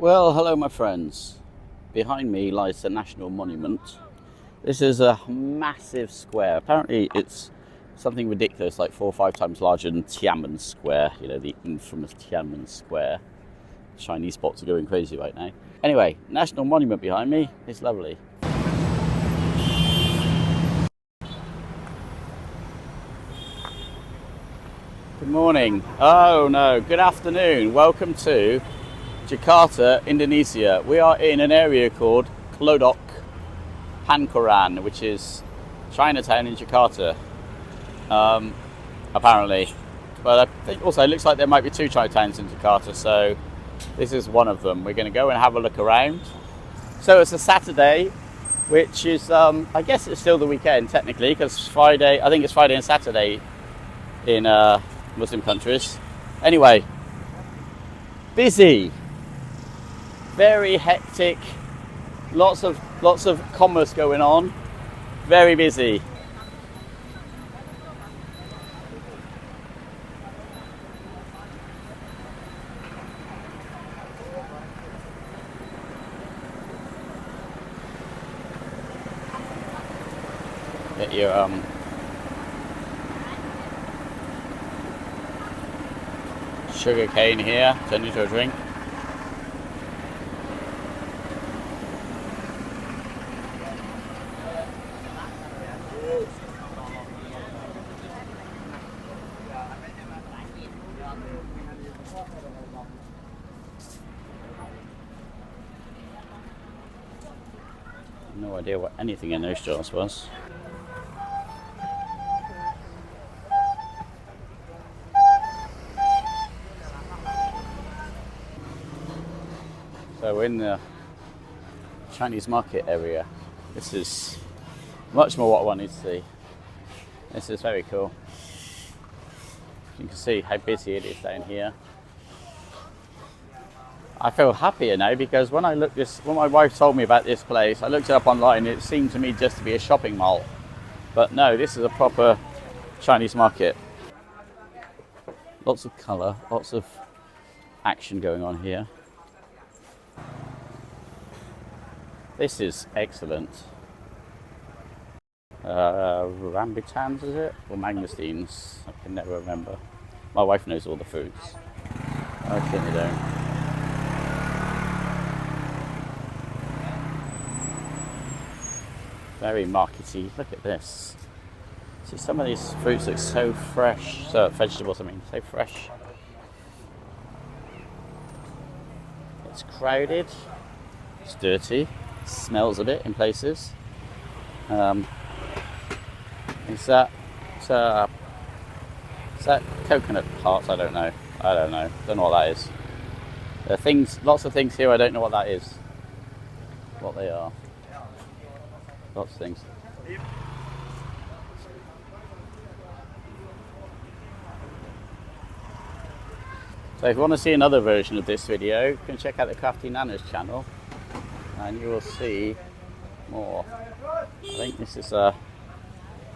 Well, hello, my friends. Behind me lies the National Monument. This is a massive square. Apparently, it's something ridiculous, like 4 or 5 times larger than Tiananmen Square. You know, the infamous Tiananmen Square. Chinese spots are going crazy right now. Anyway, National Monument behind me is lovely. Good morning. Oh no, good afternoon. Welcome to Jakarta, Indonesia. We are in an area called Glodop, which is Chinatown in Jakarta, apparently. But I think also it looks like there might be 2 Chinatowns in Jakarta, so this is one of them. We're going to go and have a look around. So it's a Saturday, which is, I guess it's still the weekend technically, because Friday, I think it's Friday and Saturday in Muslim countries. Anyway, busy, very hectic, lots of commerce going on, very busy. Get your sugar cane here, turn into a drink. No idea what anything in those jars was. So we're in the Chinese market area. This is much more what I wanted to see. This is very cool. You can see how busy it is down here. I feel happier now because when my wife told me about this place, I looked it up online. It seemed to me just to be a shopping mall, but no, this is a proper Chinese market. Lots of colour, lots of action going on here. This is excellent. Rambutans, is it? Or mangosteens? I can never remember. My wife knows all the foods. I certainly don't. Very markety. Look at this. See, some of these fruits look so fresh. So vegetables, I mean, so fresh. It's crowded. It's dirty. It smells a bit in places. Is that coconut hearts? I don't know. Don't know what that is. There are lots of things here. I don't know what that is. What they are. Lots of things. So if you want to see another version of this video, you can check out the Crafty Nana's channel and you will see more. I think this is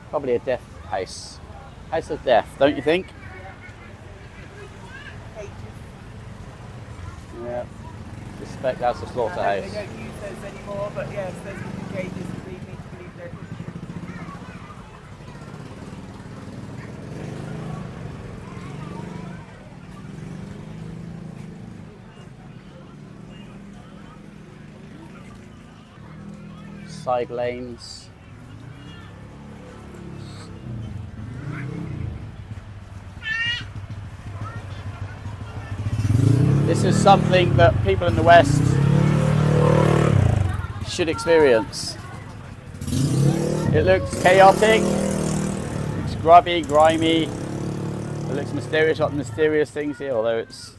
probably a death house. House of death, don't you think? Yeah. Suspect that's a slaughterhouse. They don't use those anymore, but yes, there's the cages that lead me to believe they're side lanes. This is something that people in the West should experience. It looks chaotic, it's grubby, grimy, it looks mysterious, not mysterious things here, although it's,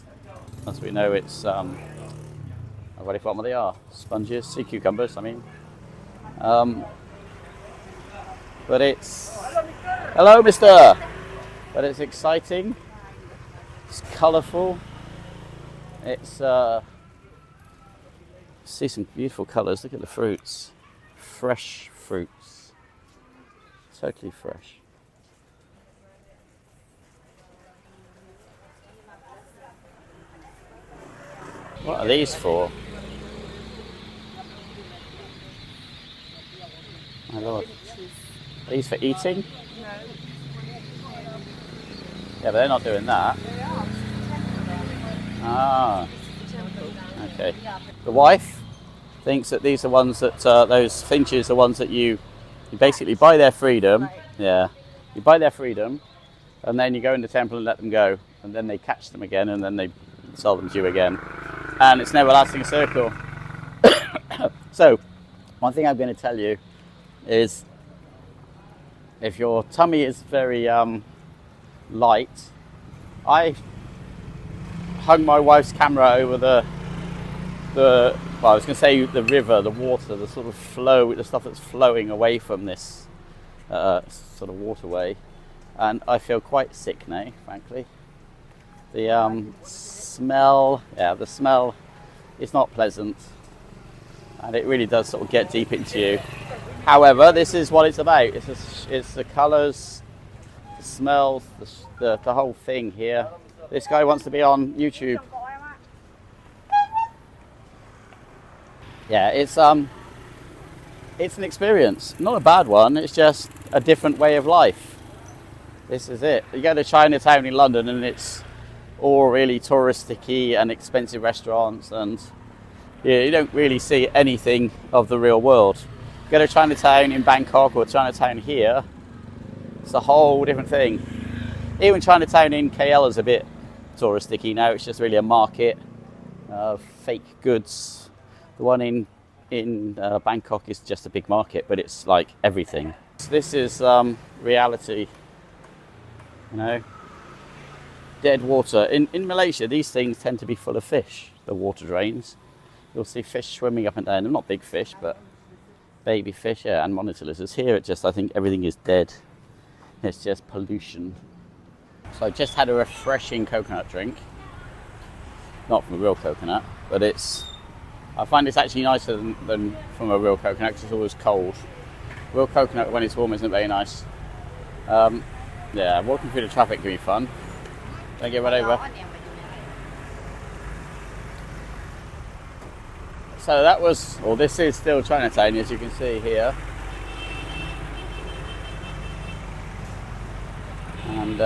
as we know, it's, I've already forgotten what they are, sponges, sea cucumbers, I mean. But it's, hello mister, but it's exciting, it's colourful, it's, see some beautiful colours, look at the fruits, fresh fruits, totally fresh. What are these for? My lord. Are these for eating? No. Yeah, but they're not doing that. Ah, okay. The wife thinks that these are ones that, those finches are ones that you basically buy their freedom. Yeah. You buy their freedom, and then you go in the temple and let them go. And then they catch them again, and then they sell them to you again. And it's an everlasting circle. So, one thing I'm going to tell you is, if your tummy is very light, I hung my wife's camera over well, I was going to say the river, the water, the sort of flow, the stuff that's flowing away from this sort of waterway, and I feel quite sick now, frankly. The smell is not pleasant, and it really does sort of get deep into you. However, this is what it's about. It's the colours, the smells, the whole thing here. This guy wants to be on YouTube. Yeah, it's an experience. Not a bad one. It's just a different way of life. This is it. You go to Chinatown in London, and it's all really touristic-y and expensive restaurants, and you don't really see anything of the real world. Go to Chinatown in Bangkok or Chinatown here, it's a whole different thing. Even Chinatown in KL is a bit touristic-y now. It's just really a market of fake goods. The one in Bangkok is just a big market, but it's like everything. This is reality, you know. Dead water. In Malaysia, these things tend to be full of fish, the water drains. You'll see fish swimming up and down. They're not big fish, but baby fish, yeah, and monitor lizards. Here, I think everything is dead. It's just pollution. So I just had a refreshing coconut drink. Not from a real coconut, but I find it's actually nicer than from a real coconut, because it's always cold. Real coconut, when it's warm, isn't very nice. Yeah, walking through the traffic can be fun. Don't get run over. So that was, or this is still Chinatown, as you can see here. And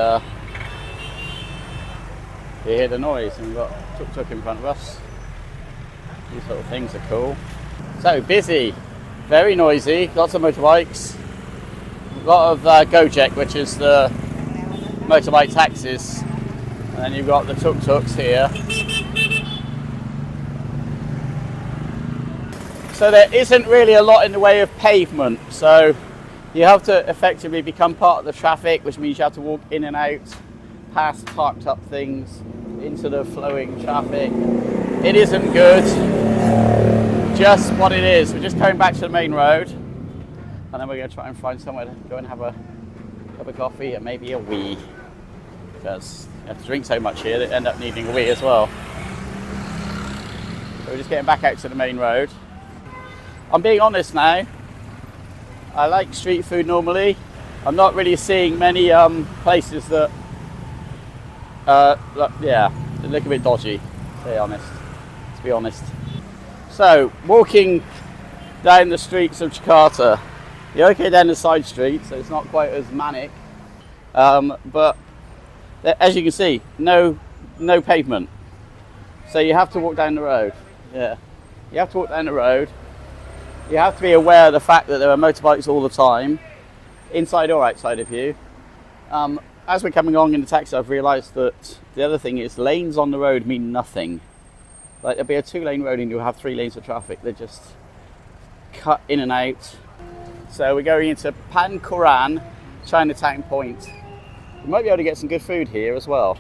you hear the noise, and we've got tuk-tuk in front of us. These sort of things are cool. So busy, very noisy, lots of motorbikes. A lot of Gojek, which is the motorbike taxis. And then you've got the tuk-tuks here. So there isn't really a lot in the way of pavement. So you have to effectively become part of the traffic, which means you have to walk in and out, past parked up things, into the flowing traffic. It isn't good. Just what it is. We're just going back to the main road. And then we're going to try and find somewhere to go and have a cup of coffee and maybe a wee. Because you have to drink so much here, they end up needing a wee as well. So we're just getting back out to the main road. I'm being honest now. I like street food normally. I'm not really seeing many places that, yeah, they look a bit dodgy, to be honest. So, walking down the streets of Jakarta. You're okay down the side streets, so it's not quite as manic. But as you can see, no pavement. So you have to walk down the road. Yeah, you have to walk down the road. You have to be aware of the fact that there are motorbikes all the time, inside or outside of you. As we're coming along in the taxi, I've realised that the other thing is lanes on the road mean nothing. Like, there'll be a 2-lane road and you'll have 3 lanes of traffic. They just cut in and out. So we're going into Pancoran, Chinatown Point. We might be able to get some good food here as well.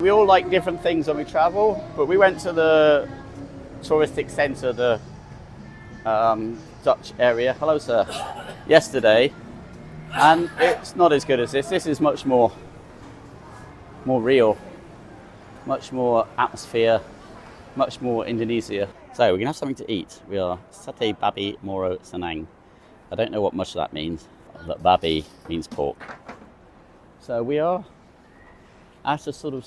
We all like different things when we travel, but we went to the touristic centre, the Dutch area, hello sir, yesterday, and it's not as good as this. This is much more real, much more atmosphere, much more Indonesia. So we're gonna have something to eat. We are Sate Babi Moro Senang. I don't know what much that means, but babi means pork. So we are at a sort of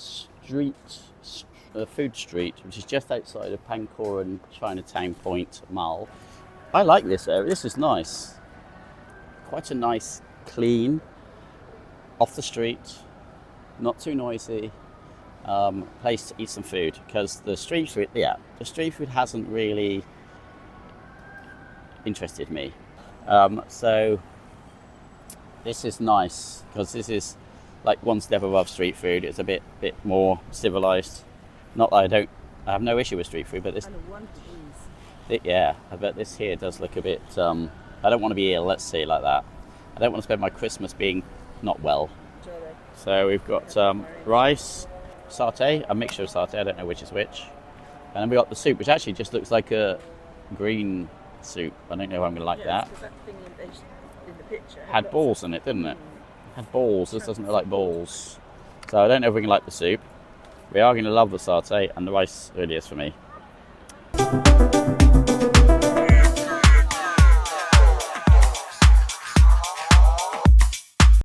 a food street, which is just outside of Pankoran Chinatown Point Mall. I like this area. This is nice. Quite a nice, clean, off the street, not too noisy place to eat some food. Because the street food hasn't really interested me. So this is nice because this is like one step above street food. It's a bit more civilized. Not that I have no issue with street food, but this, I bet this here does look a bit. I don't want to be ill. Let's say it like that. I don't want to spend my Christmas being not well. So we've got rice, satay, a mixture of satay. I don't know which is which, and then we got the soup, which actually just looks like a green soup. I don't know if I'm going to like that. That thing in the picture Had balls in it, didn't it? Had balls. This doesn't look like balls. So I don't know if we can like the soup. We are going to love the satay, and the rice really is for me.